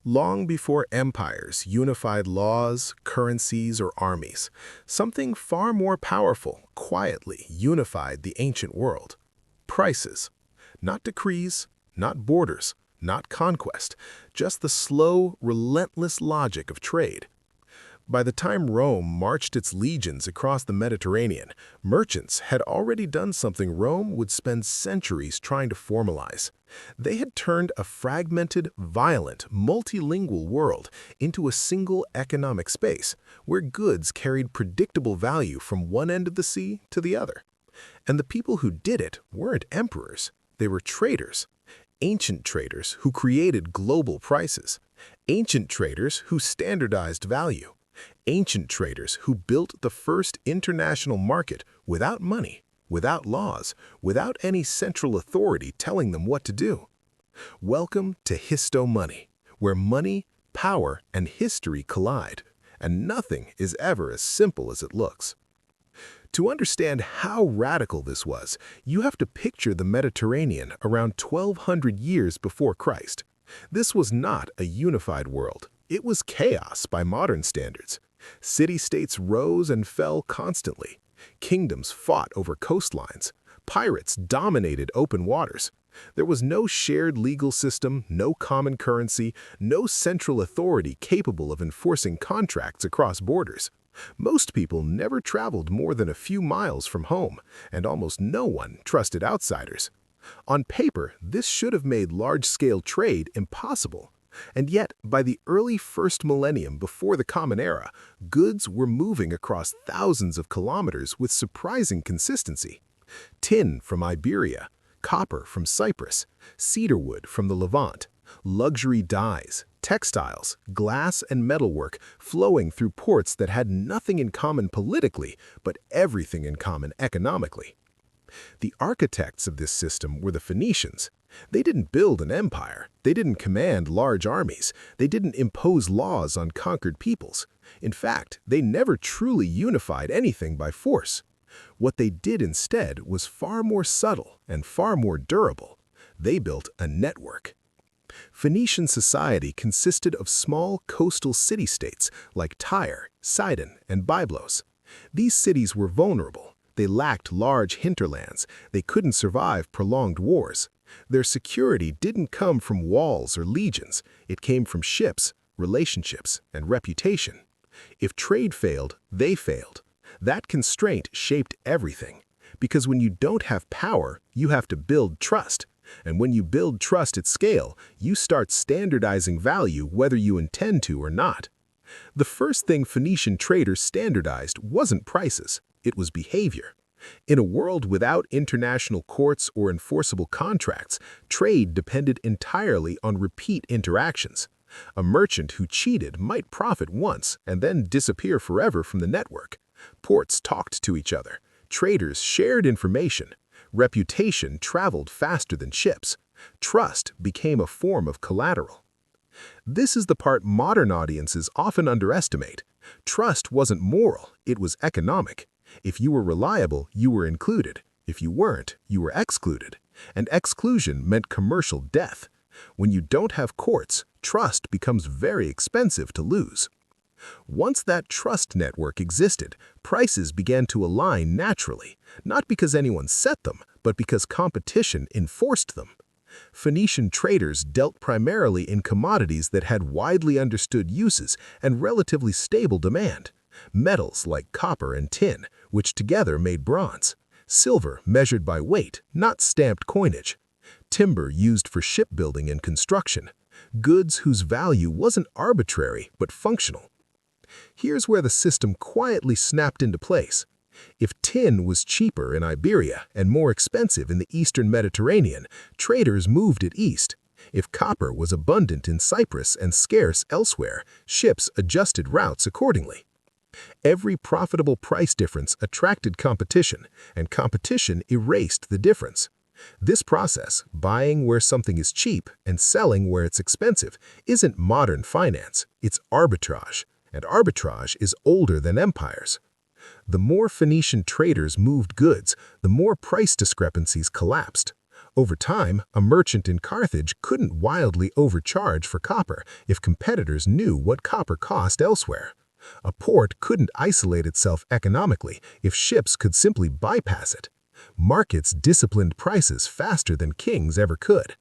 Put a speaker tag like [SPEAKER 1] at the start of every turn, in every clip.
[SPEAKER 1] Long before empires unified laws, currencies, or armies, something far more powerful quietly unified the ancient world. Prices. Not decrees, not borders, not conquest, just the slow, relentless logic of trade. By the time Rome marched its legions across the Mediterranean, merchants had already done something Rome would spend centuries trying to formalize. They had turned a fragmented, violent, multilingual world into a single economic space where goods carried predictable value from one end of the sea to the other. And the people who did it weren't emperors, they were traders. Ancient traders who created global prices. Ancient traders who standardized value. Ancient traders who built the first international market without money, without laws, without any central authority telling them what to do. Welcome to Histo Money, where money, power, and history collide, and nothing is ever as simple as it looks. To understand how radical this was, you have to picture the Mediterranean around 1200 years before Christ. This was not a unified world. It was chaos by modern standards. City-states rose and fell constantly. Kingdoms fought over coastlines. Pirates dominated open waters. There was no shared legal system, no common currency, no central authority capable of enforcing contracts across borders. Most people never traveled more than a few miles from home, and almost no one trusted outsiders. On paper, this should have made large-scale trade impossible. And yet, by the early first millennium before the Common Era, goods were moving across thousands of kilometers with surprising consistency. Tin from Iberia, copper from Cyprus, cedarwood from the Levant, luxury dyes, textiles, glass, and metalwork flowing through ports that had nothing in common politically, but everything in common economically. The architects of this system were the Phoenicians. They didn't build an empire. They didn't command large armies. They didn't impose laws on conquered peoples. In fact, they never truly unified anything by force. What they did instead was far more subtle and far more durable. They built a network. Phoenician society consisted of small coastal city-states like Tyre, Sidon, and Byblos. These cities were vulnerable. They lacked large hinterlands. They couldn't survive prolonged wars. Their security didn't come from walls or legions. It came from ships, relationships, and reputation. If trade failed, they failed. That constraint shaped everything. Because when you don't have power, you have to build trust. And when you build trust at scale, you start standardizing value whether you intend to or not. The first thing Phoenician traders standardized wasn't prices. It was behavior. In a world without international courts or enforceable contracts, trade depended entirely on repeat interactions. A merchant who cheated might profit once and then disappear forever from the network. Ports talked to each other. Traders shared information. Reputation traveled faster than ships. Trust became a form of collateral. This is the part modern audiences often underestimate. Trust wasn't moral, it was economic. If you were reliable, you were included. If you weren't, you were excluded. And exclusion meant commercial death. When you don't have courts, trust becomes very expensive to lose. Once that trust network existed, prices began to align naturally, not because anyone set them, but because competition enforced them. Phoenician traders dealt primarily in commodities that had widely understood uses and relatively stable demand. Metals like copper and tin, which together made bronze. Silver measured by weight, not stamped coinage. Timber used for shipbuilding and construction. Goods whose value wasn't arbitrary but functional. Here's where the system quietly snapped into place. If tin was cheaper in Iberia and more expensive in the eastern Mediterranean, traders moved it east. If copper was abundant in Cyprus and scarce elsewhere, ships adjusted routes accordingly. Every profitable price difference attracted competition, and competition erased the difference. This process, buying where something is cheap and selling where it's expensive, isn't modern finance, it's arbitrage. And arbitrage is older than empires. The more Phoenician traders moved goods, the more price discrepancies collapsed. Over time, a merchant in Carthage couldn't wildly overcharge for copper if competitors knew what copper cost elsewhere. A port couldn't isolate itself economically if ships could simply bypass it. Markets disciplined prices faster than kings ever could.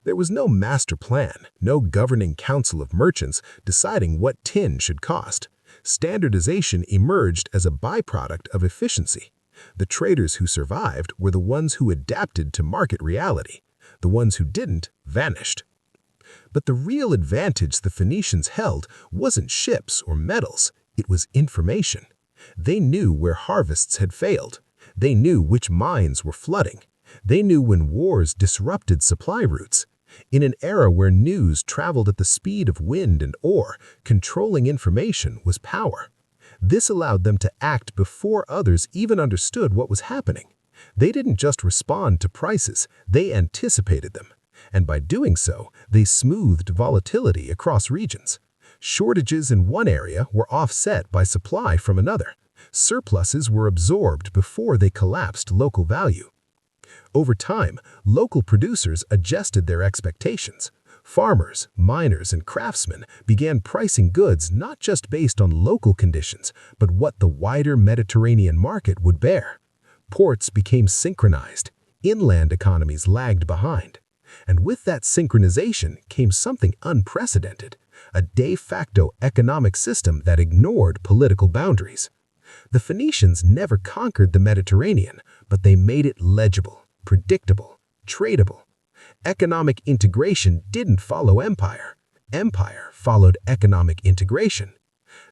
[SPEAKER 1] There was no master plan, no governing council of merchants deciding what tin should cost. Standardization emerged as a byproduct of efficiency. The traders who survived were the ones who adapted to market reality. The ones who didn't vanished. But the real advantage the Phoenicians held wasn't ships or metals, it was information. They knew where harvests had failed. They knew which mines were flooding. They knew when wars disrupted supply routes. In an era where news traveled at the speed of wind and ore, controlling information was power. This allowed them to act before others even understood what was happening. They didn't just respond to prices, they anticipated them. And by doing so, they smoothed volatility across regions. Shortages in one area were offset by supply from another. Surpluses were absorbed before they collapsed local value. Over time, local producers adjusted their expectations. Farmers, miners, and craftsmen began pricing goods not just based on local conditions, but what the wider Mediterranean market would bear. Ports became synchronized. Inland economies lagged behind. And with that synchronization came something unprecedented, a de facto economic system that ignored political boundaries. The Phoenicians never conquered the Mediterranean, but they made it legible, predictable, tradable. Economic integration didn't follow empire. Empire followed economic integration.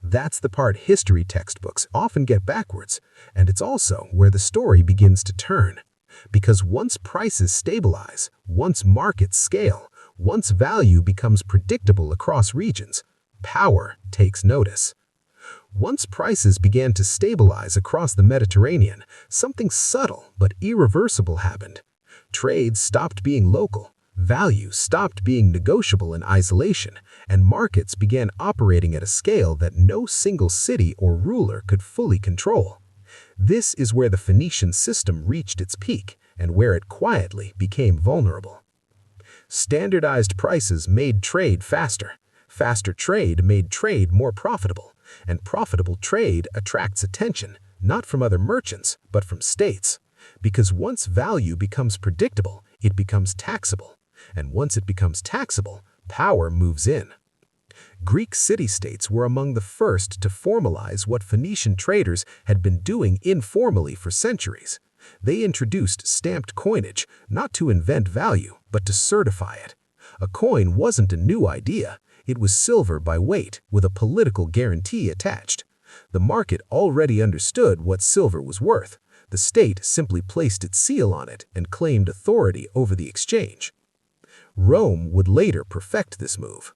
[SPEAKER 1] That's the part history textbooks often get backwards, and it's also where the story begins to turn. Because once prices stabilize, once markets scale, once value becomes predictable across regions, power takes notice. Once prices began to stabilize across the Mediterranean, something subtle but irreversible happened. Trade stopped being local, value stopped being negotiable in isolation, and markets began operating at a scale that no single city or ruler could fully control. This is where the Phoenician system reached its peak and where it quietly became vulnerable. Standardized prices made trade faster. Faster trade made trade more profitable, and profitable trade attracts attention, not from other merchants, but from states. Because once value becomes predictable, it becomes taxable, and once it becomes taxable, power moves in. Greek city-states were among the first to formalize what Phoenician traders had been doing informally for centuries. They introduced stamped coinage, not to invent value, but to certify it. A coin wasn't a new idea. It was silver by weight, with a political guarantee attached. The market already understood what silver was worth. The state simply placed its seal on it and claimed authority over the exchange. Rome would later perfect this move.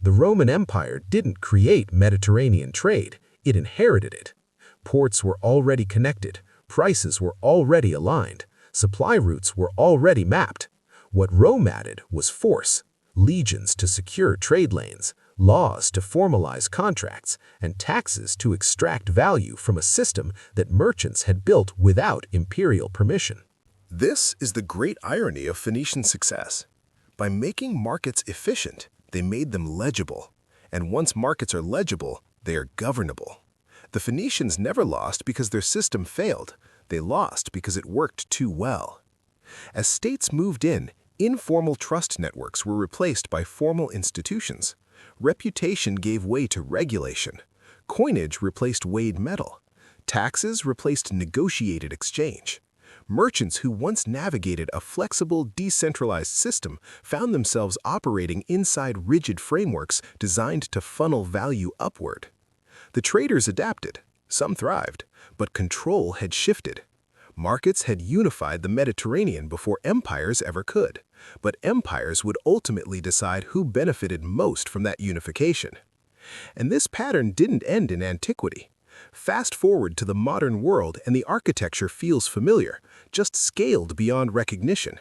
[SPEAKER 1] The Roman Empire didn't create Mediterranean trade, it inherited it. Ports were already connected, prices were already aligned, supply routes were already mapped. What Rome added was force, legions to secure trade lanes, laws to formalize contracts, and taxes to extract value from a system that merchants had built without imperial permission.
[SPEAKER 2] This is the great irony of Phoenician success. By making markets efficient, they made them legible. And once markets are legible, they are governable. The Phoenicians never lost because their system failed. They lost because it worked too well. As states moved in, informal trust networks were replaced by formal institutions. Reputation gave way to regulation. Coinage replaced weighed metal. Taxes replaced negotiated exchange. Merchants who once navigated a flexible, decentralized system found themselves operating inside rigid frameworks designed to funnel value upward. The traders adapted. Some thrived, but control had shifted. Markets had unified the Mediterranean before empires ever could, but empires would ultimately decide who benefited most from that unification. And this pattern didn't end in antiquity. Fast forward to the modern world and the architecture feels familiar, just scaled beyond recognition.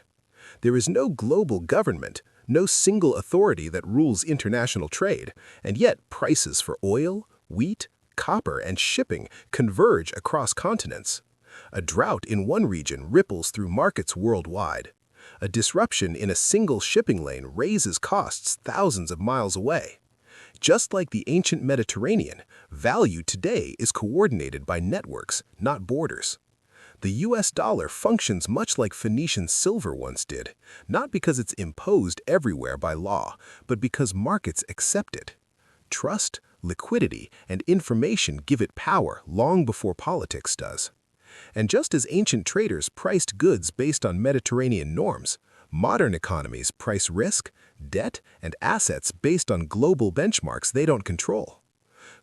[SPEAKER 2] There is no global government, no single authority that rules international trade, and yet prices for oil, wheat, copper, and shipping converge across continents. A drought in one region ripples through markets worldwide. A disruption in a single shipping lane raises costs thousands of miles away. Just like the ancient Mediterranean, value today is coordinated by networks, not borders. The US dollar functions much like Phoenician silver once did, not because it's imposed everywhere by law, but because markets accept it. Trust, liquidity, and information give it power long before politics does. And just as ancient traders priced goods based on Mediterranean norms, modern economies price risk, debt, and assets based on global benchmarks they don't control.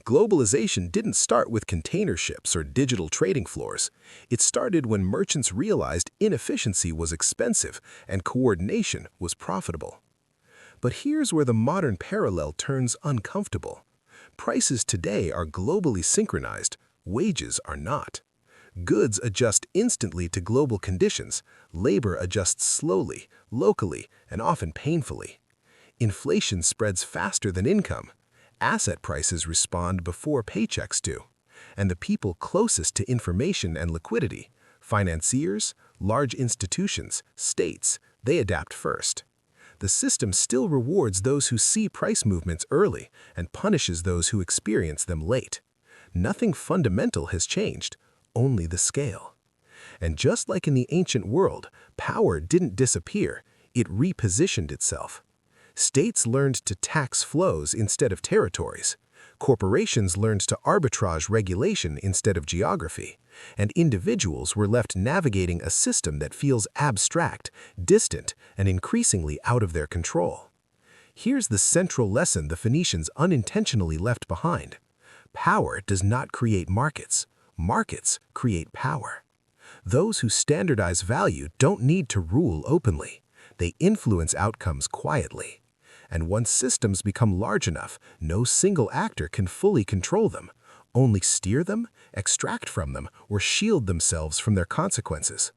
[SPEAKER 2] Globalization didn't start with container ships or digital trading floors. It started when merchants realized inefficiency was expensive and coordination was profitable. But here's where the modern parallel turns uncomfortable. Prices today are globally synchronized, wages are not. Goods adjust instantly to global conditions, labor adjusts slowly, locally, and often painfully. Inflation spreads faster than income. Asset prices respond before paychecks do. And the people closest to information and liquidity, financiers, large institutions, states, they adapt first. The system still rewards those who see price movements early and punishes those who experience them late. Nothing fundamental has changed, only the scale. And just like in the ancient world, power didn't disappear, it repositioned itself. States learned to tax flows instead of territories. Corporations learned to arbitrage regulation instead of geography. And individuals were left navigating a system that feels abstract, distant, and increasingly out of their control. Here's the central lesson the Phoenicians unintentionally left behind. Power does not create markets. Markets create power. Those who standardize value don't need to rule openly. They influence outcomes quietly. And once systems become large enough, no single actor can fully control them, only steer them, extract from them, or shield themselves from their consequences.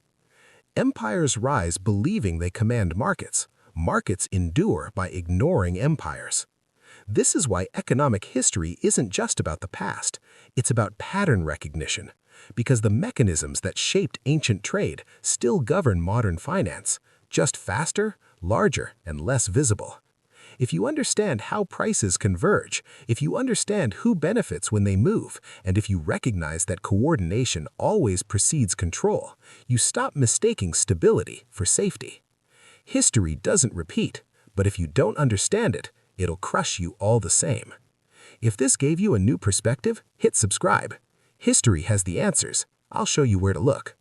[SPEAKER 2] Empires rise believing they command markets. Markets endure by ignoring empires. This is why economic history isn't just about the past, it's about pattern recognition, because the mechanisms that shaped ancient trade still govern modern finance, just faster, larger, and less visible. If you understand how prices converge, if you understand who benefits when they move, and if you recognize that coordination always precedes control, you stop mistaking stability for safety. History doesn't repeat, but if you don't understand it, it'll crush you all the same. If this gave you a new perspective, hit subscribe. History has the answers. I'll show you where to look.